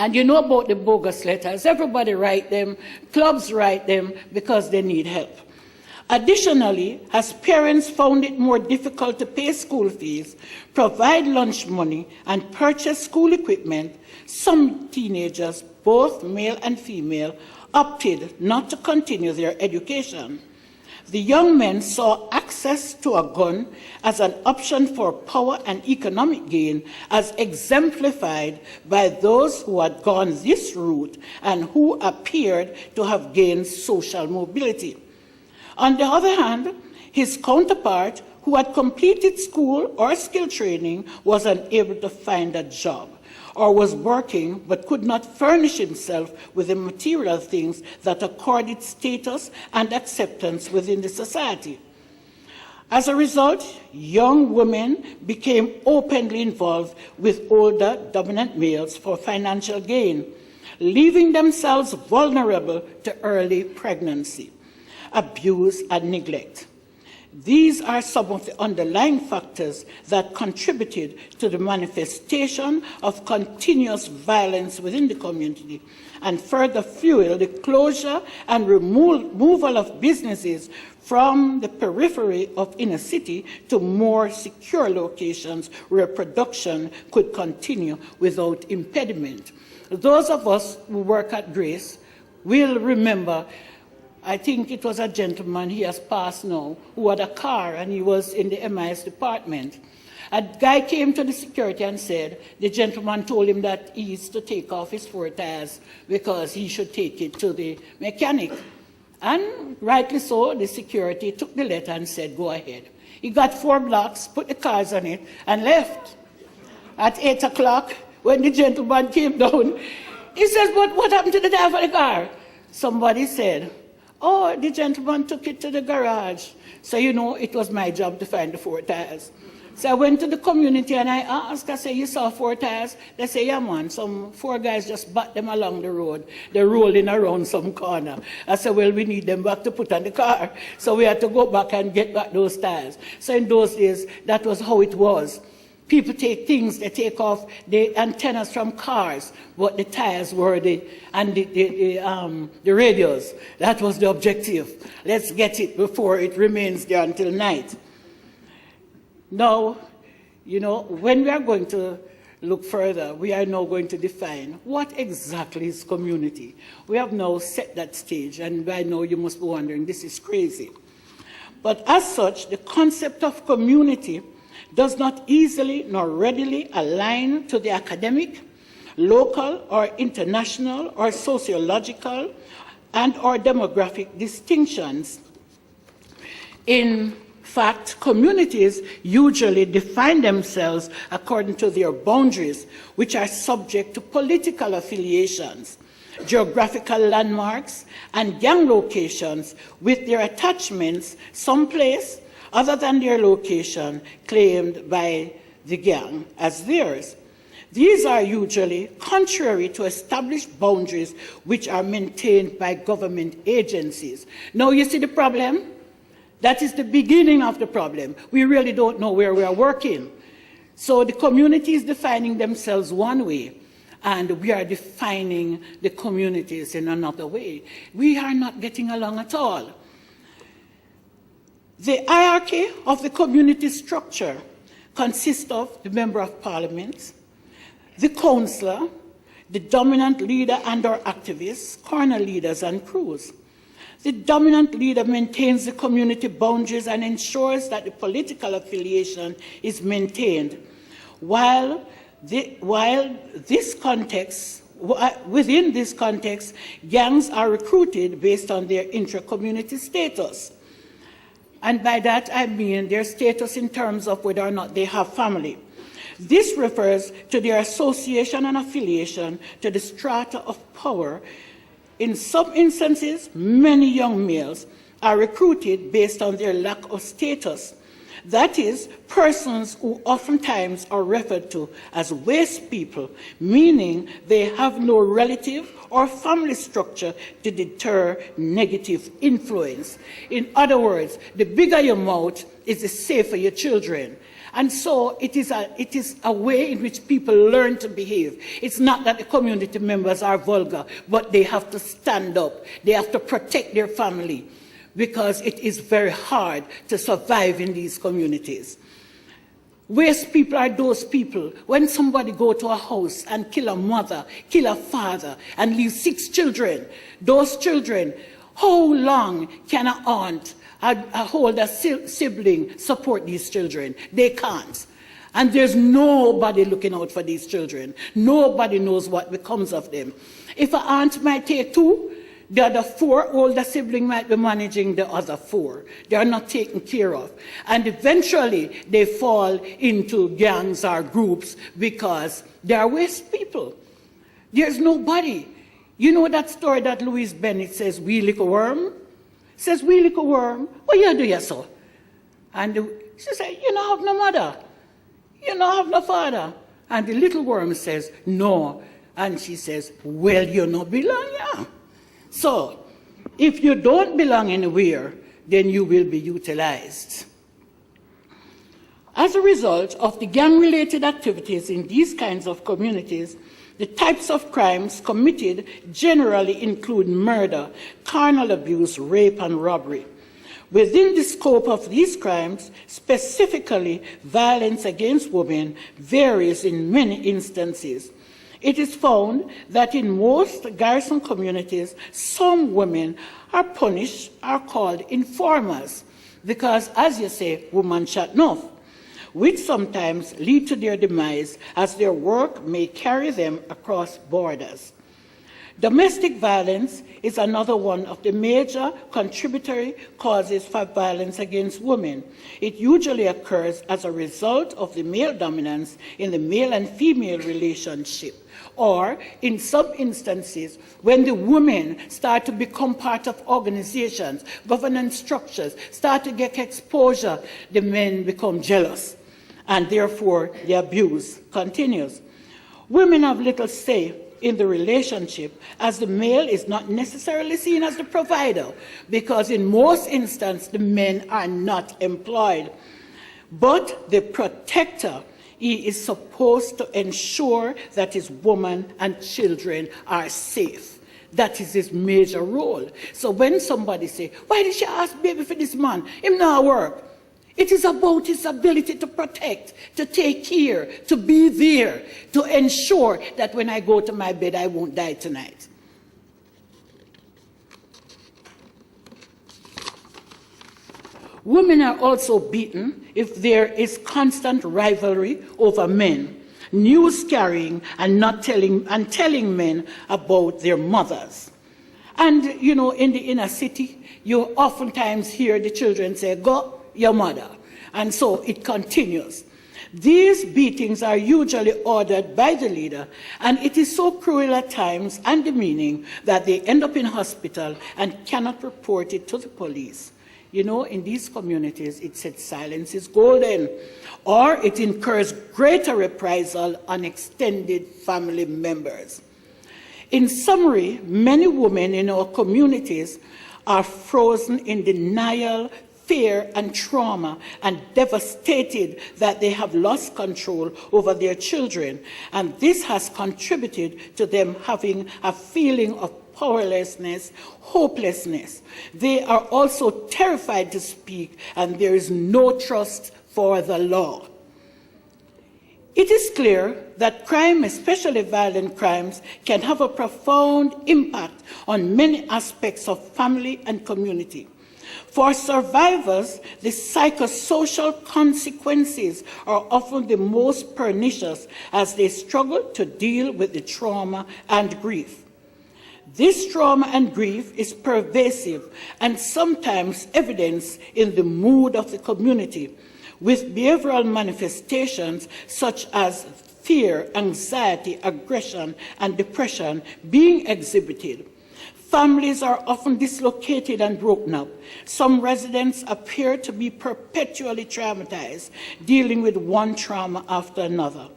And you know about the bogus letters. Everybody write them, clubs write them because they need help. Additionally, as parents found it more difficult to pay school fees, provide lunch money, and purchase school equipment, some teenagers, both male and female, opted not to continue their education. The young men saw access to a gun as an option for power and economic gain, as exemplified by those who had gone this route and who appeared to have gained social mobility. On the other hand, his counterpart, who had completed school or skill training, was unable to find a job, or was working but could not furnish himself with the material things that accorded status and acceptance within the society. As a result, young women became openly involved with older dominant males for financial gain, leaving themselves vulnerable to early pregnancy, abuse, and neglect. These are some of the underlying factors that contributed to the manifestation of continuous violence within the community and further fuel the closure and removal of businesses from the periphery of inner city to more secure locations where production could continue without impediment. Those of us who work at Grace will remember, I think it was a gentleman, he has passed now, who had a car and he was in the MIS department. A guy came to the security and said the gentleman told him that he is to take off his 4 tires because he should take it to the mechanic. And rightly so, the security took the letter and said, go ahead. He got 4 blocks, put the cars on it, and left. At 8 o'clock, when the gentleman came down, he says, but what happened to the tire for the car? Somebody said, oh, the gentleman took it to the garage. So, you know, it was my job to find the 4 tires. So I went to the community and I asked, I said, you saw 4 tires? They say, yeah, man, some 4 guys just bat them along the road. They're rolling around some corner. I said, well, we need them back to put on the car. So we had to go back and get back those tires. So in those days, that was how it was. People take things, they take off the antennas from cars, but the tires were the radios. That was the objective. Let's get it before it remains there until night. Now, you know, when we are going to look further, we are now going to define what exactly is community. We have now set that stage, and by now you must be wondering, this is crazy. But as such, the concept of community does not easily nor readily align to the academic, local or international or sociological and or demographic distinctions. In fact, communities usually define themselves according to their boundaries, which are subject to political affiliations, geographical landmarks, and gang locations with their attachments someplace other than their location claimed by the gang as theirs. These are usually contrary to established boundaries which are maintained by government agencies. Now you see the problem? That is the beginning of the problem. We really don't know where we are working. So the community is defining themselves one way, and we are defining the communities in another way. We are not getting along at all. The hierarchy of the community structure consists of the member of parliament, the councillor, the dominant leader and or activists, corner leaders and crews. The dominant leader maintains the community boundaries and ensures that the political affiliation is maintained. Within this context, gangs are recruited based on their intra-community status. And by that I mean their status in terms of whether or not they have family. This refers to their association and affiliation to the strata of power. In some instances, many young males are recruited based on their lack of status. That is, persons who oftentimes are referred to as waste people, meaning they have no relative or family structure to deter negative influence. In other words, the bigger your mouth is the safer your children. And so it is a way in which people learn to behave. It's not that the community members are vulgar, but they have to stand up. They have to protect their family because it is very hard to survive in these communities. Waste people are those people, when somebody go to a house and kill a mother, kill a father, and leave 6 children, those children, how long can an aunt, a older sibling support these children? They can't. And there's nobody looking out for these children. Nobody knows what becomes of them. If an aunt might take 2, the other 4 older siblings might be managing the other 4. They are not taken care of. And eventually they fall into gangs or groups because they are waste people. There's nobody. You know that story that Louise Bennett says, "We lick a worm"? Says, "We lick a worm. What you do, yes, sir?" And she said, "You don't have no mother. You don't have no father." And the little worm says, "No." And she says, "Well, you don't belong here." So, if you don't belong anywhere, then you will be utilized. As a result of the gang-related activities in these kinds of communities, the types of crimes committed generally include murder, carnal abuse, rape, and robbery. Within the scope of these crimes, specifically violence against women varies in many instances. It is found that in most garrison communities, some women are punished, are called informers, because, as you say, woman shot enough, which sometimes lead to their demise as their work may carry them across borders. Domestic violence is another one of the major contributory causes for violence against women. It usually occurs as a result of the male dominance in the male and female relationship, or in some instances, when the women start to become part of organizations, governance structures, start to get exposure, the men become jealous, and therefore the abuse continues. Women have little say in the relationship, as the male is not necessarily seen as the provider, because in most instances the men are not employed. But the protector, he is supposed to ensure that his woman and children are safe. That is his major role. So when somebody say, "Why did she ask baby for this man? Him not work." It is about his ability to protect, to take care, to be there, to ensure that when I go to my bed, I won't die tonight. Women are also beaten if there is constant rivalry over men, news carrying and telling men about their mothers. And, you know, in the inner city, you oftentimes hear the children say, "Go your mother." And so it continues. These beatings are usually ordered by the leader, and it is so cruel at times and demeaning that they end up in hospital and cannot report it to the police. You know, in these communities, it said silence is golden, or it incurs greater reprisal on extended family members. In summary, many women in our communities are frozen in denial, fear, and trauma, and devastated that they have lost control over their children. And this has contributed to them having a feeling of powerlessness, hopelessness. They are also terrified to speak, and there is no trust for the law. It is clear that crime, especially violent crimes, can have a profound impact on many aspects of family and community. For survivors, the psychosocial consequences are often the most pernicious as they struggle to deal with the trauma and grief. This trauma and grief is pervasive and sometimes evidenced in the mood of the community, with behavioral manifestations such as fear, anxiety, aggression, and depression being exhibited. Families are often dislocated and broken up. Some residents appear to be perpetually traumatized, dealing with one trauma after another,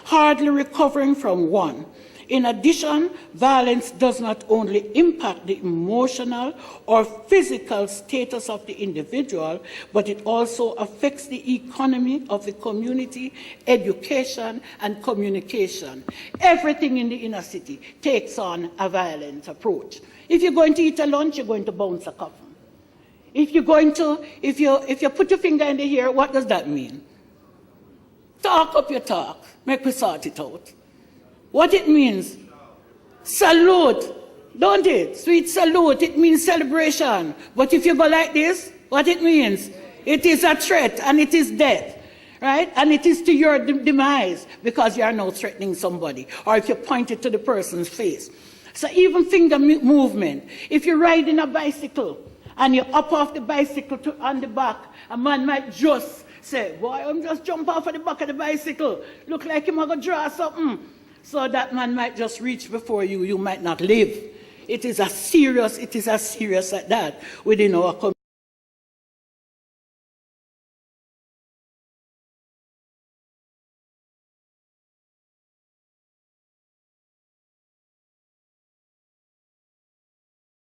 hardly recovering from one. In addition, violence does not only impact the emotional or physical status of the individual, but it also affects the economy of the community, education, and communication. Everything in the inner city takes on a violent approach. If you're going to eat a lunch, you're going to bounce a coffin. If you put your finger in the air, what does that mean? Talk up your talk. Make we sort it out. What it means? Salute, don't it? Sweet salute, it means celebration. But if you go like this, what it means? It is a threat and it is death, right? And it is to your demise because you are now threatening somebody, or if you point it to the person's face. So even finger movement. If you're riding a bicycle and you up off the bicycle on the back, a man might just say, boy, I'm just jump off of the back of the bicycle. Look like you're going to draw something. So that man might just reach before you, you might not live. It is as serious as that within our community.